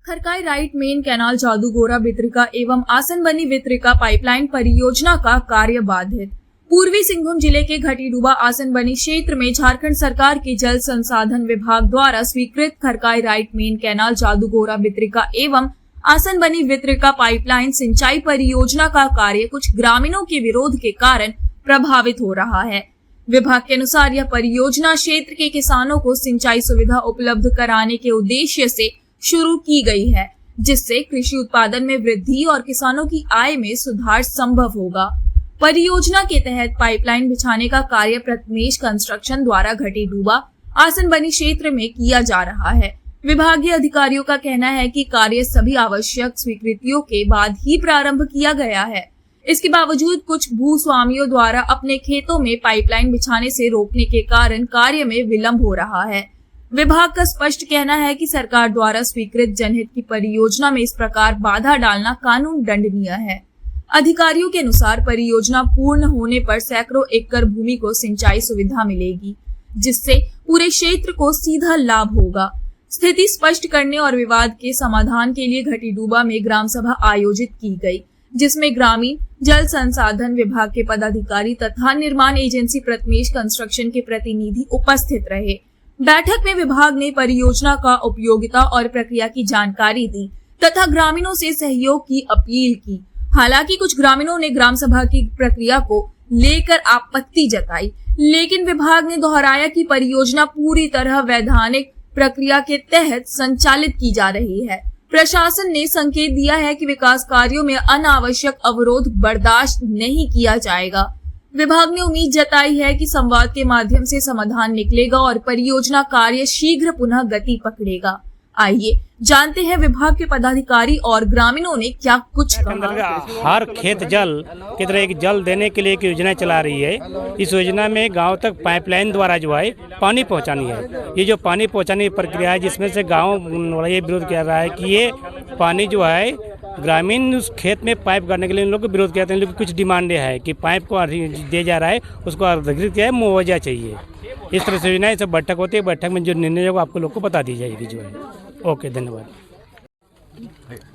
Kharkai right main canal जादूगोरा वितरिका एवं Asanbani वितरिका pipeline परियोजना का कार्य बाधित। पूर्वी सिंहभूम जिले के घटीडूबा आसनबनी क्षेत्र में झारखंड सरकार के जल संसाधन विभाग द्वारा स्वीकृत खरकाई राइट मेन कैनाल जादूगोरा वितरिका एवं आसनबनी वितरिका पाइपलाइन सिंचाई परियोजना का कार्य कुछ ग्रामीणों के विरोध के कारण प्रभावित हो रहा है। विभाग के अनुसार यह परियोजना क्षेत्र के किसानों को सिंचाई सुविधा उपलब्ध कराने के उद्देश्य से शुरू की गई है, जिससे कृषि उत्पादन में वृद्धि और किसानों की आय में सुधार संभव होगा। परियोजना के तहत पाइपलाइन बिछाने का कार्य प्रथमेश कंस्ट्रक्शन द्वारा घटीडूबा आसनबनी क्षेत्र में किया जा रहा है। विभागीय अधिकारियों का कहना है कि कार्य सभी आवश्यक स्वीकृतियों के बाद ही प्रारंभ किया गया है। इसके बावजूद कुछ भूस्वामियों द्वारा अपने खेतों में पाइपलाइन बिछाने से रोकने के कारण कार्य में विलंब हो रहा है। विभाग का स्पष्ट कहना है कि सरकार द्वारा स्वीकृत जनहित की परियोजना में इस प्रकार बाधा डालना कानून दंडनीय है। अधिकारियों के अनुसार परियोजना पूर्ण होने पर सैकड़ों एकड़ भूमि को सिंचाई सुविधा मिलेगी, जिससे पूरे क्षेत्र को सीधा लाभ होगा। स्थिति स्पष्ट करने और विवाद के समाधान के लिए घटीडूबा में ग्राम सभा आयोजित की गई, जिसमें ग्रामीण जल संसाधन विभाग के पदाधिकारी तथा निर्माण एजेंसी प्रथमेश कंस्ट्रक्शन के प्रतिनिधि उपस्थित रहे। बैठक में विभाग ने परियोजना का उपयोगिता और प्रक्रिया की जानकारी दी तथा ग्रामीणों से सहयोग की अपील की। हालांकि कुछ ग्रामीणों ने ग्राम सभा की प्रक्रिया को लेकर आपत्ति जताई, लेकिन विभाग ने दोहराया कि परियोजना पूरी तरह वैधानिक प्रक्रिया के तहत संचालित की जा रही है। प्रशासन ने संकेत दिया है कि विकास कार्यों में अनावश्यक अवरोध बर्दाश्त नहीं किया जाएगा। विभाग ने उम्मीद जताई है कि संवाद के माध्यम से समाधान निकलेगा और परियोजना कार्य शीघ्र पुनः गति पकड़ेगा। आइए जानते हैं विभाग के पदाधिकारी और ग्रामीणों ने क्या कुछ कहा। हर खेत जल की तरह एक जल देने के लिए एक योजना चला रही है। इस योजना में गांव तक पाइपलाइन द्वारा जो है पानी पहुंचानी है। ये जो पानी पहुंचाने की प्रक्रिया है, जिसमें से गाँव वाला ये विरोध कर रहा है कि ये पानी जो है ग्रामीण उस खेत में पाइप करने के लिए इन लोग विरोध करते हैं। इन लोग की कुछ डिमांडें है कि पाइप को दिया जा रहा है, उसको अधिकृत किया है, मुआवजा चाहिए। इस तरह से योजना सब बैठक होती है। बैठक में जो निर्णय होगा आपको लोग को बता दी जाएगी जो है। ओके, धन्यवाद।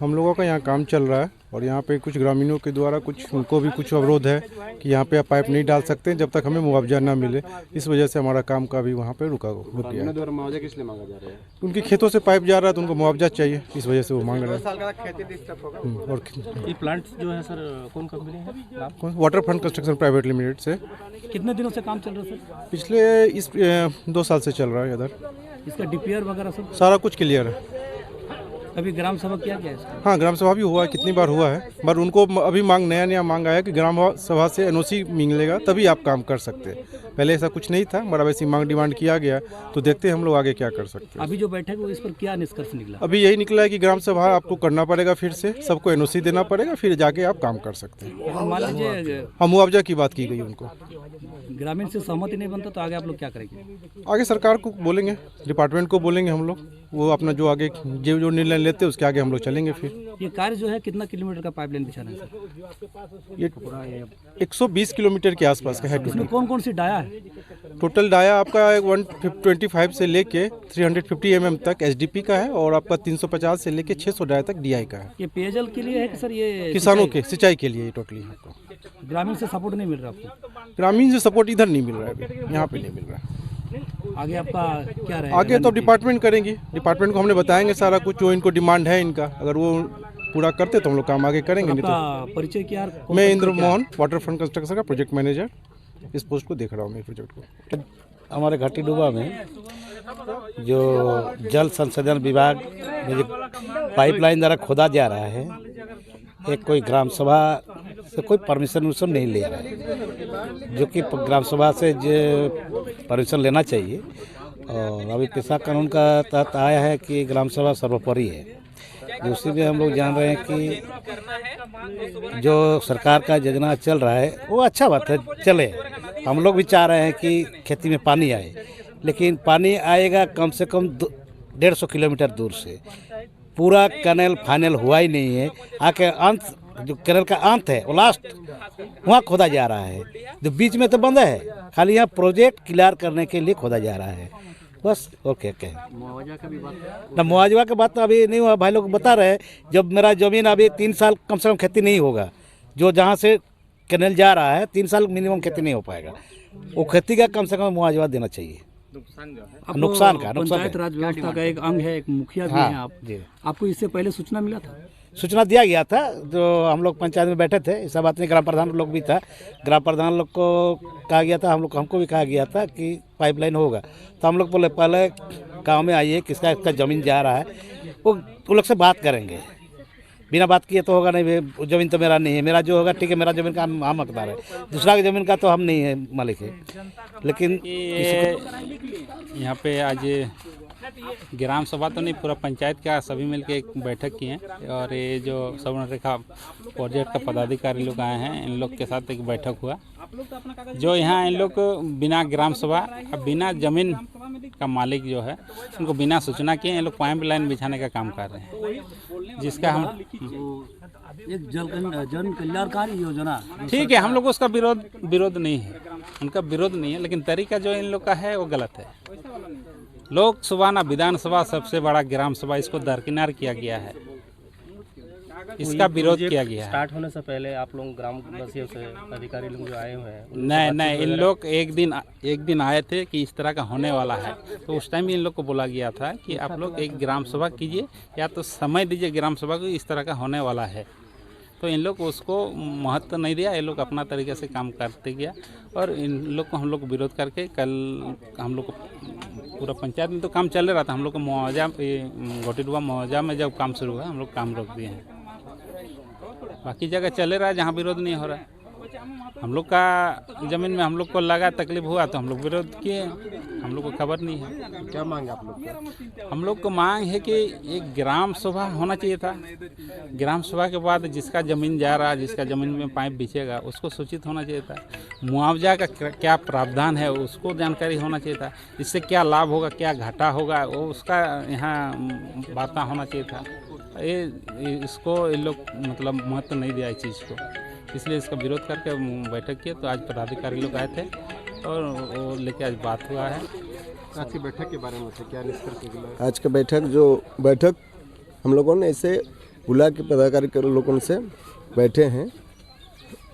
हम लोगों का यहाँ काम चल रहा है और यहाँ पे कुछ ग्रामीणों के द्वारा उनको भी कुछ अवरोध है कि यहाँ पे आप पाइप नहीं डाल सकते जब तक हमें मुआवजा ना मिले। इस वजह से हमारा काम का भी वहाँ पे रुक गया है। मुआवजा किस लिए मांगा जा रहा है? उनके खेतों से पाइप जा रहा है तो उनको मुआवजा चाहिए, इस वजह से वो मांग रहे हैं। और ये प्लांट जो है सर कौन कंपनी है? Water front construction private limited से। कितने दिनों से काम चल रहा है सर? पिछले इस 2 साल से चल रहा है। इधर इसका डीपीआर वगैरह सब सारा कुछ क्लियर है। अभी ग्राम सभा किया गया है? हाँ, ग्राम सभा भी हुआ है, कितनी बार हुआ है, पर उनको अभी नया मांग आया कि ग्राम सभा से एनओसी मिलेगा तभी आप काम कर सकते हैं। पहले ऐसा कुछ नहीं था, बड़ा वैसी मांग डिमांड किया गया, तो देखते हैं हम लोग आगे क्या कर सकते हैं। अभी जो बैठक हुई इस पर क्या निष्कर्ष निकला? अभी यही निकला है कि ग्राम सभा आपको करना पड़ेगा, फिर से सबको एनओसी देना पड़ेगा, फिर जाके आप काम कर सकते हैं। मान लीजिए हम मुआवजा की बात की गई उनको, ग्रामीण से सहमति नहीं बनता तो आगे आप लोग क्या करेंगे? आगे सरकार को बोलेंगे, डिपार्टमेंट को बोलेंगे हम लोग, वो अपना जो आगे जो निर्णय लेते हैं उसके आगे हम लोग चलेंगे। फिर ये कार्य जो है कितना किलोमीटर का पाइपलाइन बिछाना है सर? ये 120 किलोमीटर के आसपास का है टोटल। कौन कौन सी डाया है? टोटल डाया आपका 125 से लेके 350 mm तक एसडीपी का है और आपका 350 से लेके 600 डाया तक डीआई का है। ये पेयजल के लिए है कि सर ये किसानों के सिंचाई के लिए टोटली आपको? ग्रामीण से सपोर्ट नहीं मिल रहा आपको? ग्रामीण से सपोर्ट इधर नहीं मिल रहा है, अभी यहाँ पे नहीं मिल रहा है। आगे आपका क्या रहेगा? आगे तो डिपार्टमेंट करेंगे, डिपार्टमेंट को हमने बताएंगे सारा कुछ जो इनको डिमांड है इनका, अगर वो पूरा करते तो हम लोग काम आगे करेंगे। नहीं तो परिचय क्या? मैं Indra Mohan, water front construction का प्रोजेक्ट मैनेजर, इस पोस्ट को देख रहा हूँ मैं प्रोजेक्ट को। हमारे घटीडूबा में जो जल संसाधन विभाग में जो पाइपलाइन द्वारा खोदा जा रहा है, एक कोई ग्राम सभा से कोई परमिशन नहीं ले रहा है, जो कि ग्राम सभा से जो परमिशन लेना चाहिए। और अभी पेशा कानून का तहत आया है कि ग्राम सभा सर्वोपरि है। उसी में हम लोग जान रहे हैं कि जो सरकार का योजना चल रहा है वो अच्छा बात है, चले। हम लोग भी चाह रहे हैं कि खेती में पानी आए, लेकिन पानी आएगा कम से कम 150 किलोमीटर दूर से। पूरा कैनल फाइनल हुआ ही नहीं है। आके अंत जो कैनल का अंत है वो लास्ट वहाँ खोदा जा रहा है, जो बीच में तो बंद है। खाली यहाँ प्रोजेक्ट क्लियर करने के लिए खोदा जा रहा है। बस ओके ओके। मुआवजा का भी बात ना, मुआवजा का बात तो अभी नहीं हुआ। भाई लोग बता रहे हैं जब मेरा ज़मीन अभी 3 साल कम से कम खेती नहीं होगा, जो जहाँ से कैनल जा रहा है 3 साल मिनिमम खेती नहीं हो पाएगा, वो खेती का कम से कम मुआवजा देना चाहिए। नुकसान का पंचायत राज व्यवस्था का एक अंग है, एक मुखिया भी हैं आप जी। आपको इससे पहले सूचना मिला था? सूचना दिया गया था, जो हम लोग पंचायत में बैठे थे, ऐसा बात नहीं, ग्राम प्रधान लोग भी था, ग्राम प्रधान लोग को कहा गया था, हमको भी कहा गया था कि पाइपलाइन होगा। तो हम लोग बोले पहले गांव में आइए, किसका इसका ज़मीन जा रहा है, वो लोग से बात करेंगे। बिना बात किए तो होगा नहीं, ज़मीन तो मेरा नहीं है, मेरा जो होगा ठीक है, मेरा ज़मीन का हम हकदार है, दूसरा की ज़मीन का तो हम नहीं है मालिक है। लेकिन यहाँ पे आज ग्राम सभा तो नहीं, पूरा पंचायत का सभी मिलके एक बैठक की है, और ये जो सवर्ण रेखा प्रोजेक्ट का पदाधिकारी लोग आए हैं, इन लोग के साथ एक बैठक हुआ। जो यहाँ इन लोग बिना ग्राम सभा, बिना जमीन का मालिक जो है, उनको बिना सूचना किए इन लोग पाइप लाइन बिछाने का काम कर रहे हैं, जिसका हम एक जन कल्याणकारी योजना, ठीक है, हम लोग उसका विरोध नहीं है, उनका विरोध नहीं है, लेकिन तरीका जो इन लोग का है वो गलत है। लोकसभा ना विधानसभा, सबसे बड़ा ग्राम सभा, इसको दरकिनार किया गया है, इसका विरोध किया गया है। स्टार्ट होने से पहले आप लोग ग्रामवासियों से, अधिकारी लोग जो आए हुए हैं, नहीं, इन लोग एक दिन आए थे कि इस तरह का होने वाला है, तो उस टाइम इन लोग को बोला गया था कि आप लोग एक ग्राम सभा कीजिए, या तो समय दीजिए ग्राम सभा को, इस तरह का होने वाला है। तो इन लोग उसको महत्व नहीं दिया, ये लोग अपना तरीके से काम करते गया, और इन लोग को हम लोग विरोध करके कल हम लोग को पूरा पंचायत में तो काम चल रहा था, हम लोग को मुआवजा, घोटी डुबा मुआवजा में जब काम शुरू हुआ, हम लोग काम रोक दिए हैं। बाकी जगह चले रहा है जहाँ विरोध नहीं हो रहा है। हम लोग का ज़मीन में हम लोग को लगा तकलीफ हुआ तो हम लोग विरोध किए, हम लोग को खबर नहीं है। क्या मांग आप लोग का? हम लोग को मांग है कि एक ग्राम सभा होना चाहिए था, ग्राम सभा के बाद जिसका ज़मीन जा रहा है, जिसका ज़मीन में पाइप बिछेगा, उसको सूचित होना चाहिए था। मुआवजा का क्या प्रावधान है उसको जानकारी होना चाहिए था, इससे क्या लाभ होगा, क्या घाटा होगा, वो उसका यहाँ वार्ता होना चाहिए था। इसको ये लोग मतलब महत्व नहीं दिया इस चीज़ को, इसलिए इसका विरोध करके बैठक किए। तो आज पदाधिकारी लोग आए थे और वो लेके आज बात हुआ है। आज की बैठक के बारे में क्या निष्कर्ष निकला? आज का बैठक हम लोगों ने ऐसे बुला के पदाधिकारी लोगों से बैठे हैं,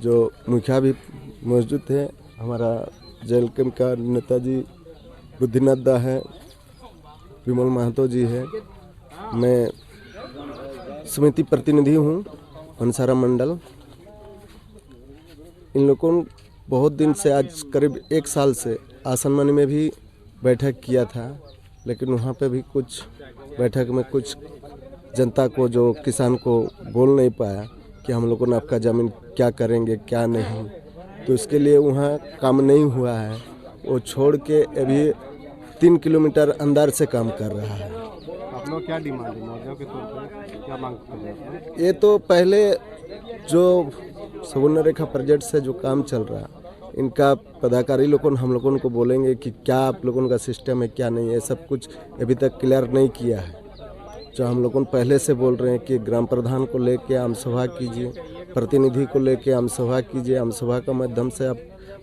जो मुखिया भी मौजूद थे, हमारा जेलकम का नेताजी बुद्धिनाथ दा है, विमल महतो जी है, मैं समिति प्रतिनिधि हूँ मनसारा मंडल। इन लोगों ने बहुत दिन से, आज करीब 1 साल से आसनमनी में भी बैठक किया था, लेकिन वहाँ पे भी कुछ बैठक में कुछ जनता को, जो किसान को बोल नहीं पाया कि हम लोगों ने आपका ज़मीन क्या करेंगे क्या नहीं, तो इसके लिए वहाँ काम नहीं हुआ है। वो छोड़ के अभी 3 किलोमीटर अंदर से काम कर रहा है। आप लोग क्या डिमांड है मुआवजा के तौर पर, क्या मांग कर रहे हैं? ये तो पहले जो सवर्ण रेखा प्रोजेक्ट से जो काम चल रहा है, इनका पदाधिकारी लोगों हम लोगों को बोलेंगे कि क्या आप लोगों का सिस्टम है क्या नहीं है, सब कुछ अभी तक क्लियर नहीं किया है। जो हम लोगों पहले से बोल रहे हैं कि ग्राम प्रधान को लेके आम सभा कीजिए, प्रतिनिधि को लेके आम सभा कीजिए, आम सभा का माध्यम से आप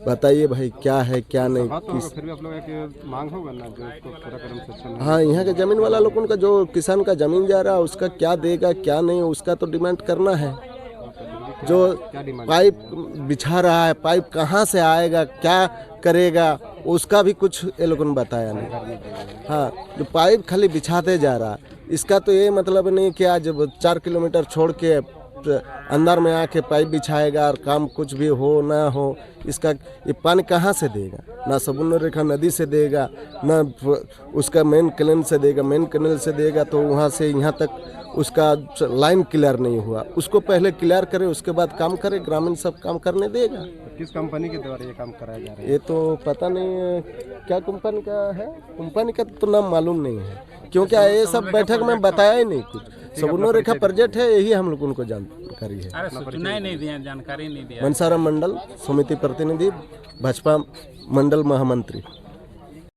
बताइए भाई क्या है क्या नहीं। फिर भी आप लोग एक मांग होगा ना, जो इसको पूरा करने से अच्छा नहीं। हाँ, यहाँ के ज़मीन वाला लोगों का, जो किसान का ज़मीन जा रहा है, उसका क्या देगा क्या नहीं, उसका तो डिमांड करना है। जो पाइप बिछा रहा है, पाइप कहाँ से आएगा, क्या करेगा, उसका भी कुछ ये लोगों ने बताया नहीं। हाँ, जो पाइप खाली बिछाते जा रहा है, इसका तो ये मतलब नहीं कि आज 4 किलोमीटर छोड़ के अंदर में आके पाइप बिछाएगा और काम कुछ भी हो ना हो। इसका ये पानी कहाँ से देगा? ना सवर्ण रेखा नदी से देगा, ना उसका मेन कैनल से देगा। मेन कैनल से देगा तो वहाँ से यहाँ तक उसका लाइन क्लियर नहीं हुआ, उसको पहले क्लियर करे, उसके बाद काम करे। ग्रामीण सब काम करने देगा। किस कंपनी के द्वारा ये काम कराया जा रहा है? ये तो पता नहीं है क्या कंपनी का है, कंपनी का तो नाम मालूम नहीं है, क्योंकि ये सब बैठक में बताया ही नहीं कुछ। सवर्ण रेखा प्रोजेक्ट है, यही हम लोगों को जानकारी है। अरे सूचना ही नहीं दिया, जानकारी नहीं दिया। मनसारा मंडल समिति प्रतिनिधि, भाजपा मंडल महामंत्री।